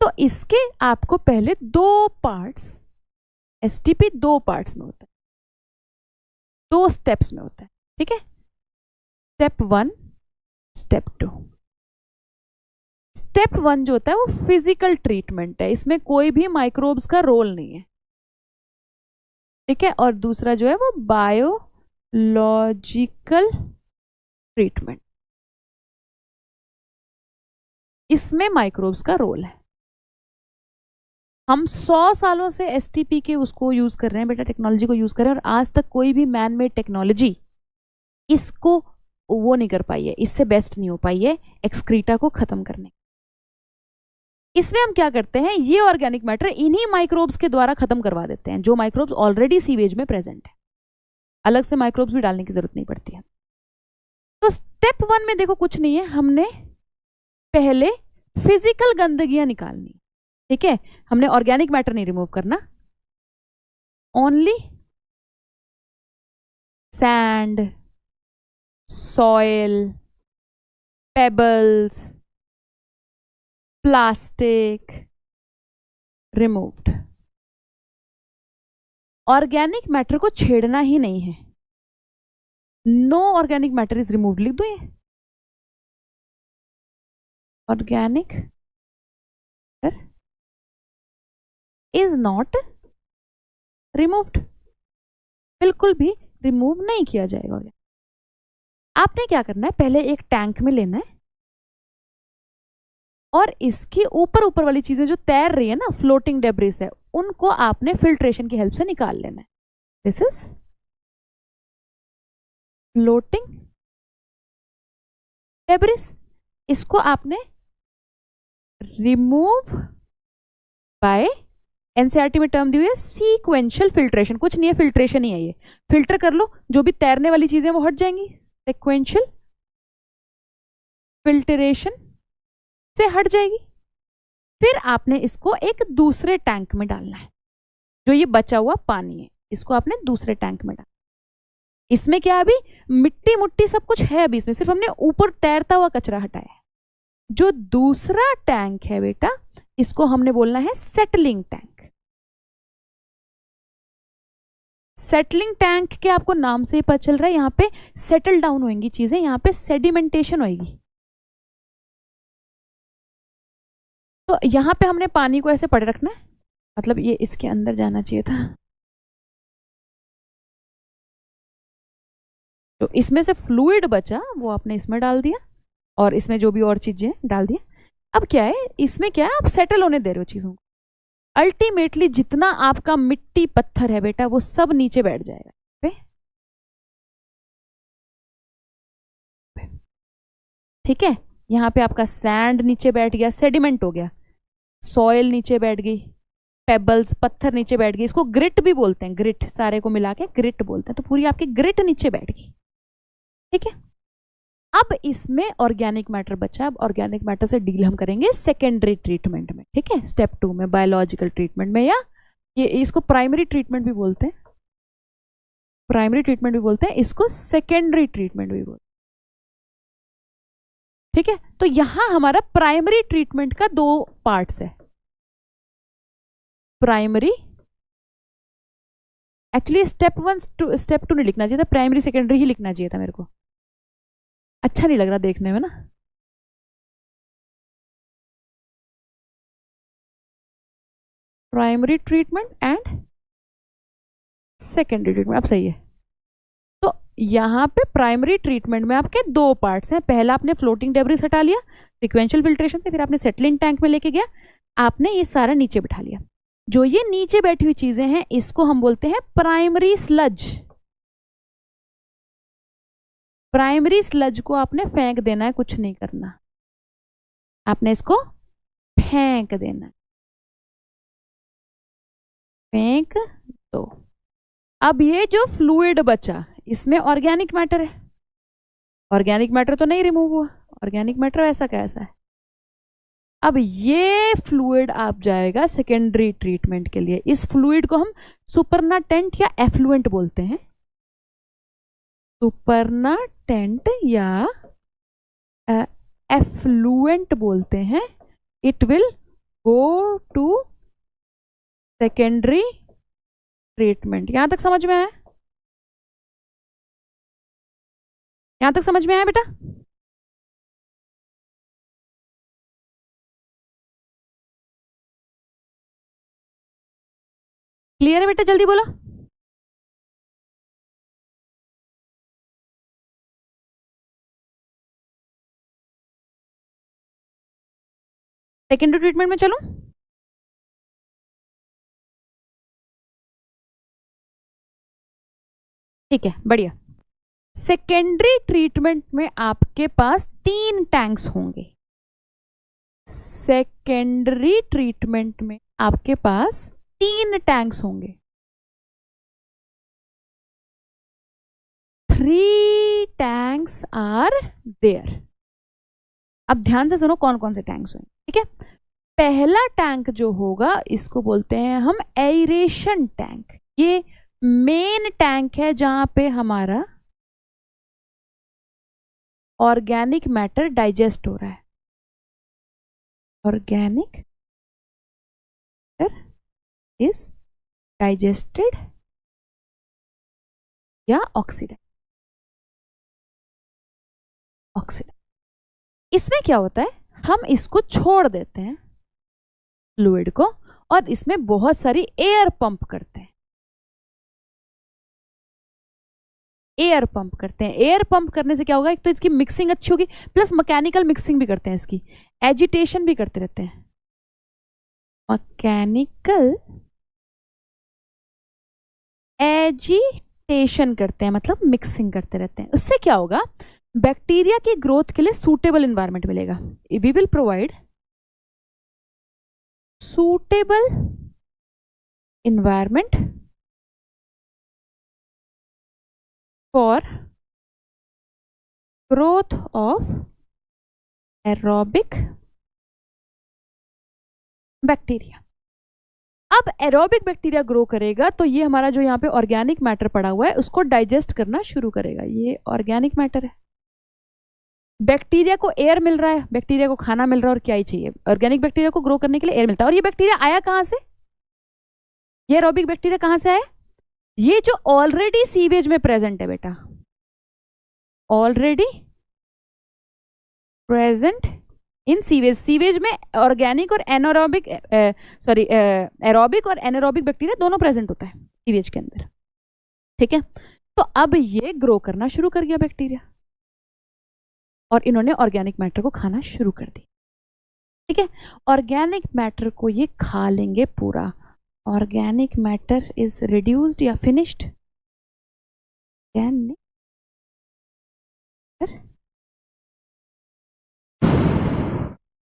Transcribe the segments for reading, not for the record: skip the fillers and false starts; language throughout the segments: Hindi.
तो इसके आपको पहले दो पार्ट्स, एसटीपी दो पार्ट्स में होता है, दो स्टेप्स में होता है, ठीक है। Step 1, step 2। स्टेप 1 जो होता है वो फिजिकल ट्रीटमेंट है, इसमें कोई भी माइक्रोब्स का रोल नहीं है, ठीक है। और दूसरा जो है वो बायोलॉजिकल ट्रीटमेंट, इसमें माइक्रोब्स का रोल है। हम 100 सालों से एसटीपी के उसको यूज कर रहे हैं बेटा, टेक्नोलॉजी को यूज कर रहे हैं, और आज तक कोई भी मैन मेड टेक्नोलॉजी इसको वो नहीं कर पाई है, इससे बेस्ट नहीं हो पाई है एक्सक्रीटा को खत्म करने। इसमें हम क्या करते हैं, ये ऑर्गेनिक मैटर इन्हीं माइक्रोब्स के द्वारा खत्म करवा देते हैं, जो माइक्रोब्स ऑलरेडी सीवेज में प्रेजेंट है, अलग से माइक्रोब्स भी डालने की जरूरत नहीं पड़ती है। तो स्टेप 1 में देखो कुछ नहीं है, हमने पहले फिजिकल गंदगियां निकालनी, ठीक है। हमने ऑर्गेनिक मैटर नहीं रिमूव करना, only sand, soil, pebbles, plastic removed. Organic matter को छेड़ना ही नहीं है, no organic matter is removed, लिख दो ये, organic matter is not removed, बिल्कुल भी रिमूव नहीं किया जाएगा। आपने क्या करना है, पहले एक टैंक में लेना है और इसके ऊपर ऊपर वाली चीजें जो तैर रही है ना, फ्लोटिंग डेब्रिस है, उनको आपने फिल्ट्रेशन की हेल्प से निकाल लेना है। दिस इज फ्लोटिंग डेब्रिस, इसको आपने रिमूव बाय, एनसीईआरटी में टर्म दी हुई है सीक्वेंशियल फिल्ट्रेशन, कुछ नहीं है, फिल्ट्रेशन ही है ये, फिल्टर कर लो, जो भी तैरने वाली चीजें वो हट जाएंगी, सीक्वेंशियल फिल्ट्रेशन से हट जाएगी। फिर आपने इसको एक दूसरे टैंक में डालना है, जो ये बचा हुआ पानी है इसको आपने दूसरे टैंक में डालना। इसमें क्या है, अभी मिट्टी मुट्टी सब कुछ है, अभी इसमें सिर्फ हमने ऊपर तैरता हुआ कचरा हटाया है। जो दूसरा टैंक है बेटा, इसको हमने बोलना है सेटलिंग टैंक। सेटलिंग टैंक के आपको नाम से ही पता चल रहा है, यहाँ पे सेटल डाउन होंगी चीजें, यहाँ पे सेडिमेंटेशन होगी। तो यहाँ पे हमने पानी को ऐसे पड़े रखना है, मतलब ये इसके अंदर जाना चाहिए था, तो इसमें से फ्लूइड बचा वो आपने इसमें डाल दिया, और इसमें जो भी और चीजें डाल दिया। अब क्या है, इसमें क्या है, आप सेटल होने दे रहे हो चीजों को। अल्टीमेटली जितना आपका मिट्टी पत्थर है बेटा, वो सब नीचे बैठ जाएगा पे, ठीक है। यहाँ पे आपका सैंड नीचे बैठ गया, सेडिमेंट हो गया, सॉइल नीचे बैठ गई, पेबल्स पत्थर नीचे बैठ गई, इसको ग्रिट भी बोलते हैं, ग्रिट सारे को मिला के ग्रिट बोलते हैं, तो पूरी आपकी ग्रिट नीचे बैठ गई, ठीक है। अब इसमें ऑर्गेनिक मैटर बचा, अब ऑर्गेनिक मैटर से डील हम करेंगे सेकेंडरी ट्रीटमेंट में, ठीक है, स्टेप 2 में, बायोलॉजिकल ट्रीटमेंट में, या ये इसको प्राइमरी ट्रीटमेंट भी बोलते हैं, प्राइमरी ट्रीटमेंट भी बोलते हैं, इसको सेकेंडरी ट्रीटमेंट भी बोलते हैं, ठीक है। तो यहां हमारा प्राइमरी ट्रीटमेंट का दो पार्ट्स है, प्राइमरी, एक्चुअली स्टेप 1 स्टेप 2 नहीं लिखना चाहिए था, प्राइमरी सेकेंडरी ही लिखना चाहिए था, मेरे को अच्छा नहीं लग रहा देखने में ना। Primary treatment and secondary treatment, अब सही है। तो यहाँ पे प्राइमरी ट्रीटमेंट में आपके दो पार्ट्स हैं, पहला आपने फ्लोटिंग डेब्रिस हटा लिया सिक्वेंशियल फिल्ट्रेशन से, फिर आपने सेटलिंग टैंक में लेके गया, आपने ये सारा नीचे बिठा लिया। जो ये नीचे बैठी हुई चीजें हैं, इसको हम बोलते हैं प्राइमरी स्लज। प्राइमरी स्लज को आपने फेंक देना है, कुछ नहीं करना, आपने इसको फेंक देना है, फेंक दो। अब ये जो फ्लूइड बचा, इसमें ऑर्गेनिक मैटर है, ऑर्गेनिक मैटर तो नहीं रिमूव हुआ, ऑर्गेनिक मैटर ऐसा कैसा है। अब ये फ्लूइड आप जाएगा सेकेंडरी ट्रीटमेंट के लिए, इस फ्लूइड को हम सुपरनाटेंट या एफ्लुएंट बोलते हैं, सुपरनाटेंट या एफ्लुएंट बोलते हैं। It will go to secondary treatment. यहां तक समझ में आया? यहां तक समझ में आया बेटा? क्लियर है बेटा? जल्दी बोलो। सेकेंडरी ट्रीटमेंट में चलूं? ठीक है, बढ़िया। सेकेंडरी ट्रीटमेंट में आपके पास 3 टैंक्स होंगे। सेकेंडरी ट्रीटमेंट में आपके पास 3 टैंक्स होंगे। 3 टैंक्स आर देयर। अब ध्यान से सुनो कौन कौन से टैंक्स होंगे, ठीक है। पहला टैंक जो होगा इसको बोलते हैं हम एरेशन टैंक। ये मेन टैंक है जहां पे हमारा ऑर्गेनिक मैटर डाइजेस्ट हो रहा है। ऑर्गेनिक मैटर इज डाइजेस्टेड या ऑक्सीडाइज। इसमें क्या होता है, हम इसको छोड़ देते हैं फ्लूइड को और इसमें बहुत सारी एयर पंप करते हैं। एयर पंप करते हैं। एयर पंप करने से क्या होगा, एक तो इसकी मिक्सिंग अच्छी होगी, प्लस मैकेनिकल मिक्सिंग भी करते हैं, इसकी एजिटेशन भी करते रहते हैं। मैकेनिकल एजिटेशन करते हैं मतलब मिक्सिंग करते रहते हैं। उससे क्या होगा, बैक्टीरिया की ग्रोथ के लिए सूटेबल एनवायरनमेंट मिलेगा। We will provide suitable environment for growth of aerobic bacteria. अब एरोबिक बैक्टीरिया ग्रो करेगा तो ये हमारा जो यहाँ पे ऑर्गेनिक मैटर पड़ा हुआ है उसको डाइजेस्ट करना शुरू करेगा। ये ऑर्गेनिक मैटर है। बैक्टीरिया को एयर मिल रहा है, बैक्टीरिया को खाना मिल रहा है, और क्या ही चाहिए, ऑर्गेनिक बैक्टीरिया को ग्रो करने के लिए एयर मिलता है। और ये बैक्टीरिया आया कहां से, ये एरोबिक बैक्टीरिया कहां से आया, ये जो ऑलरेडी सीवेज में प्रेजेंट है बेटा, already present in sewage. Sewage में ऑर्गेनिक और एनारोबिक एरोबिक और एनारोबिक बैक्टीरिया दोनों प्रेजेंट होता है सीवेज के अंदर, ठीक है। तो अब ये ग्रो करना शुरू कर गया बैक्टीरिया और इन्होंने ऑर्गेनिक मैटर को खाना शुरू कर दी, ठीक है। ऑर्गेनिक मैटर को ये खा लेंगे पूरा। ऑर्गेनिक मैटर इज रिड्यूस्ड या फिनिश्ड,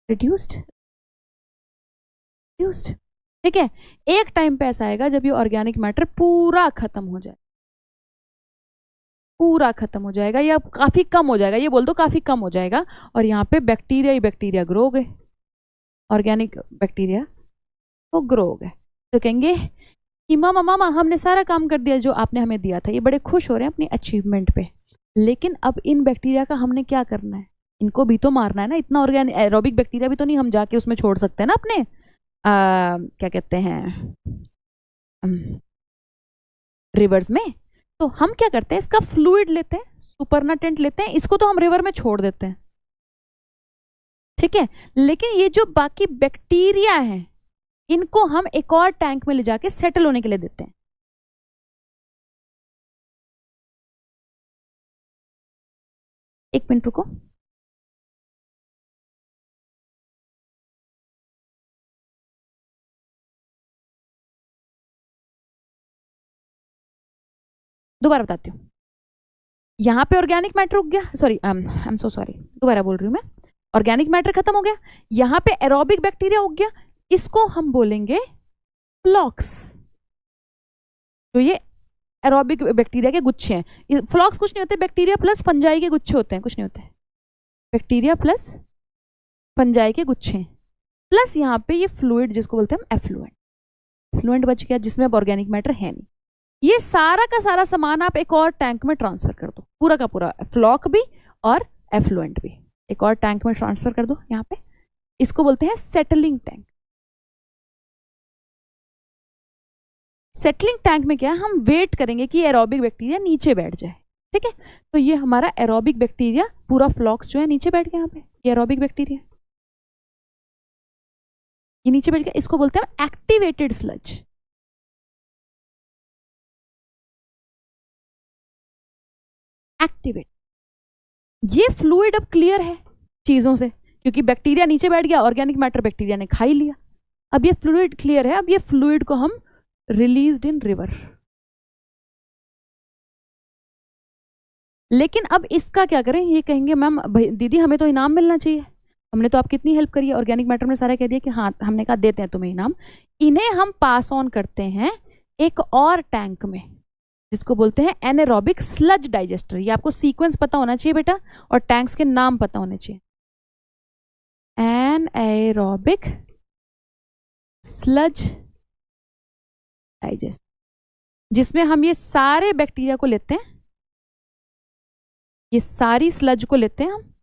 रिड्यूस्ड, ठीक है। एक टाइम पे ऐसा आएगा जब ये ऑर्गेनिक मैटर पूरा खत्म हो जाए, पूरा खत्म हो जाएगा या काफी कम हो जाएगा, ये बोल दो काफी कम हो जाएगा, और यहाँ पे बैक्टीरिया ही बैक्टीरिया ग्रो हो गए, ऑर्गेनिक बैक्टीरिया वो ग्रो हो गए। तो कहेंगे कि मामा मामा हमने सारा काम कर दिया जो आपने हमें दिया था। ये बड़े खुश हो रहे हैं अपनी अचीवमेंट पे, लेकिन अब इन बैक्टीरिया का हमने क्या करना है, इनको भी तो मारना है ना। इतना ऑर्गेनिक एरोबिक बैक्टीरिया भी तो नहीं हम जाके उसमें छोड़ सकते हैं ना अपने क्या कहते हैं रिवर्स में। तो हम क्या करते हैं, इसका फ्लूइड लेते हैं, सुपरनाटेंट लेते हैं, इसको तो हम रिवर में छोड़ देते हैं, ठीक है। लेकिन ये जो बाकी बैक्टीरिया है इनको हम एक और टैंक में ले जाके सेटल होने के लिए देते हैं। एक मिनट रुको, दोबारा बताती हूँ। यहाँ पे ऑर्गेनिक मैटर उग गया, sorry I am so sorry, दोबारा बोल रही हूँ मैं। ऑर्गेनिक मैटर खत्म हो गया, यहाँ पे एरोबिक बैक्टीरिया उग गया, इसको हम बोलेंगे फ्लॉक्स। तो ये एरोबिक बैक्टीरिया के गुच्छे हैं। फ्लॉक्स कुछ नहीं होते, बैक्टीरिया प्लस फंजाई के गुच्छे होते हैं, कुछ नहीं होते। बैक्टीरिया प्लस फंजाई के गुच्छे प्लस यहाँ पे ये फ्लूइड जिसको बोलते हैं हम एफ्लुएंट। एफ्लुएंट बच गया जिसमें अब ऑर्गेनिक मैटर है नहीं। ये सारा का सारा सामान आप एक और टैंक में ट्रांसफर कर दो, पूरा का पूरा, फ्लॉक भी और एफ्लुएंट भी एक और टैंक में ट्रांसफर कर दो। यहाँ पे इसको बोलते हैं सेटलिंग टैंक। सेटलिंग टैंक में क्या है, हम वेट करेंगे कि एरोबिक बैक्टीरिया नीचे बैठ जाए, ठीक है। तो ये हमारा एरोबिक बैक्टीरिया पूरा फ्लॉक्स जो है नीचे बैठ गया, यहाँ पे ये एरोबिक बैक्टीरिया ये नीचे बैठ गया, इसको बोलते हैं एक्टिवेटेड स्लज। एक्टिवेट, ये फ्लूइड अब क्लियर है चीजों से, क्योंकि बैक्टीरिया नीचे बैठ गया, ऑर्गेनिक मैटर बैक्टीरिया ने खा ही लिया। अब ये फ्लूइड क्लियर है, अब ये फ्लूइड को हम रिलीज्ड इन रिवर। लेकिन अब इसका क्या करें, ये कहेंगे मैम दीदी हमें तो इनाम मिलना चाहिए, हमने तो आपकी इतनी हेल्प करी है, ऑर्गेनिक मैटर ने सारा कह दिया कि हाँ, हमने कहा देते हैं तुम्हें इनाम। इन्हें हम पास ऑन करते हैं एक और टैंक में, जिसको बोलते हैं एनारोबिक स्लज डाइजेस्टर। ये आपको सीक्वेंस पता होना चाहिए बेटा, और टैंक्स के नाम पता होने चाहिए। एनारोबिक स्लज डाइजेस्टर, जिसमें हम ये सारे बैक्टीरिया को लेते हैं, ये सारी स्लज को लेते हैं, हम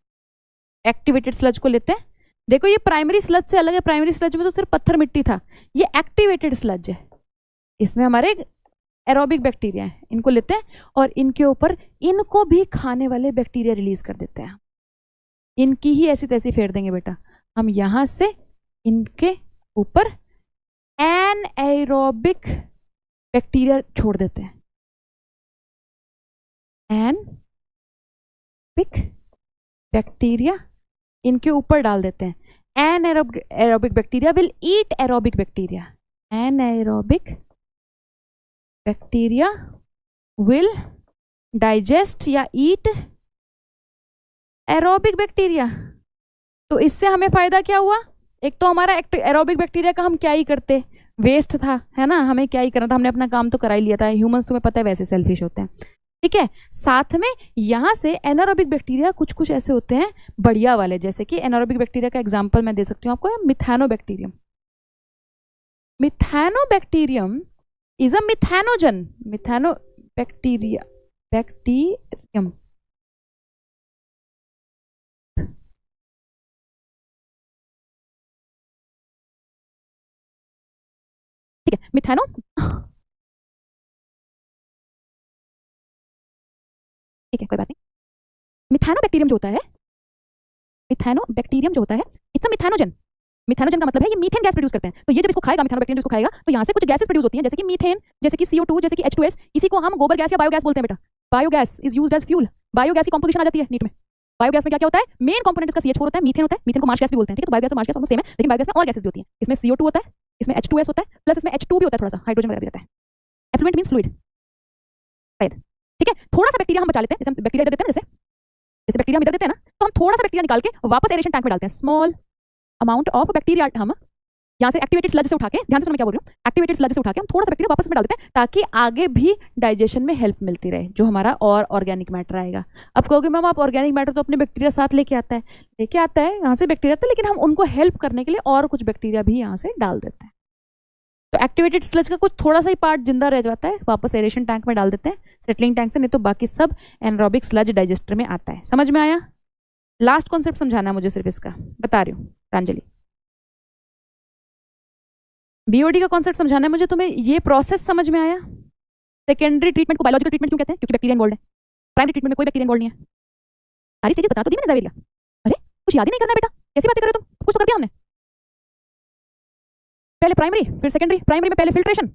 एक्टिवेटेड स्लज को लेते हैं। देखो ये प्राइमरी स्लज से अलग है, प्राइमरी स्लज में तो सिर्फ पत्थर मिट्टी था, ये एक्टिवेटेड स्लज है, इसमें हमारे एरोबिक बैक्टीरिया है, इनको लेते हैं और इनके ऊपर इनको भी खाने वाले बैक्टीरिया रिलीज कर देते हैं। इनकी ही ऐसी तैसी फेर देंगे बेटा, हम यहां से इनके ऊपर एनएरोबिक बैक्टीरिया छोड़ देते हैं। एनएरोबिक बैक्टीरिया इनके ऊपर डाल देते हैं। Anaerobic bacteria will eat aerobic bacteria. Anaerobic bacteria will digest या ईट एरोबिक बैक्टीरिया। तो इससे हमें फायदा क्या हुआ, एक तो हमारा एरोबिक बैक्टीरिया का हम क्या ही करते, वेस्ट था, है ना, हमें क्या ही करना था, हमने अपना काम तो करा ही लिया था। ह्यूमंस तुम्हें पता है वैसे सेल्फिश होते हैं, ठीक है। साथ में यहां से एनारोबिक बैक्टीरिया कुछ कुछ ऐसे होते हैं बढ़िया वाले, जैसे कि एनारोबिक बैक्टीरिया का एग्जांपल मैं दे सकती हूँ आपको, मिथानोबैक्टीरियम। मिथानोबैक्टीरियम इज अ मिथानोजन। मिथानोबैक्टीरिया बैक्टीरियम ठीक है। मिथानो ठीक है, कोई बात नहीं। मिथानोबैक्टीरियम जो होता है, मिथानोबैक्टीरियम जो होता है, इट्स अ मिथानोजन। मिथानोजन का मतलब है ये मीथेन गैस प्रोड्यूस करते हैं। तो ये जब इसको खाएगा, मिथानोबैक्टीरियम इसको खाएगा, तो यहाँ से कुछ गैसेस प्रोड्यूस होती हैं, जैसे कि मीथेन, जैसे कि CO2, जैसे कि H2S। इसी को हम गोबर गैस या बायोगैस बोलते हैं बेटा। Biogas is used as fuel. Biogas की कंपोजिशन आ जाती है नीट में। बायोगैस में क्या क्या होता है, मेन कंपोनेंट इसका CH4 होता है, मीथेन होता है, मीथेन को मार्श गैस भी बोलते हैं, ठीक है। तो बायोगैस और मार्श गैस सेम है, लेकिन बायोगैस में और गैसेस भी होती हैं। इसमें CO2 होता है, इसमें H2S होता है, प्लस इसमें H2 भी होता है, थोड़ा सा हाइड्रोजन वगैरह भी रहता है। एफ्लुएंट मींस फ्लूइड, ठीक है। थोड़ा सा बैक्टीरिया हम बचा लेते हैं, जैसे बैक्टीरिया देते हैं ना, जैसे बैक्टीरिया हम इधर देते हैं ना, तो हम थोड़ा सा बैक्टीरिया निकाल के वापस एरेशन टैंक में डालते हैं। स्मॉल अमाउंट ऑफ बैक्टीरिया हम यहाँ से एक्टिवेटेड स्लज से उठा के, ध्यान से सुनो मैं क्या बोल रही हूँ, एक्टिवेटेड स्लज से उठा के हम थोड़ा सा बैक्टीरिया वापस में डाल देते हैं, ताकि आगे भी डाइजेशन में हेल्प मिलती रहे, जो हमारा और ऑर्गेनिक मैटर आएगा। अब कहोगे मैम आप ऑर्गेनिक मैटर तो अपने बैक्टीरिया साथ लेके आता है यहाँ से बैक्टीरिया आता है, लेकिन हम उनको हेल्प करने के लिए और कुछ बैक्टीरिया भी यहाँ से डाल देते हैं। तो एक्टिवेटेड स्लज का कुछ थोड़ा सा ही पार्ट जिंदा रह जाता है, वापस एरेशन टैंक में डाल देते हैं, सेटलिंग टैंक से, नहीं तो बाकी सब एनारोबिक स्लज डाइजेस्टर में आता है। समझ में आया? लास्ट कॉन्सेप्ट समझाना है मुझे सिर्फ इसका, बता रही हूँ प्रांजलि। BOD का कॉन्सेप्ट समझाना है मुझे तुम्हें, ये प्रोसेस समझ में आया? सेकेंडरी ट्रीटमेंट को बायोलॉजिकल ट्रीटमेंट क्यों कहते हैं? क्योंकि बैक्टीरिया इन्वॉल्व है। प्राइमरी ट्रीटमेंट में कोई बैक्टीरिया इन्वॉल्व नहीं है। सारी स्टेजेस बता तो दी मैंने ज़ावेरिया। अरे कुछ याद ही नहीं करना बेटा, कैसी बातें कर रहे हो तुम? कुछ तो कर दिया हमने। पहले प्राइमरी फिर सेकेंडरी। प्राइमरी में पहले फिल्ट्रेशन,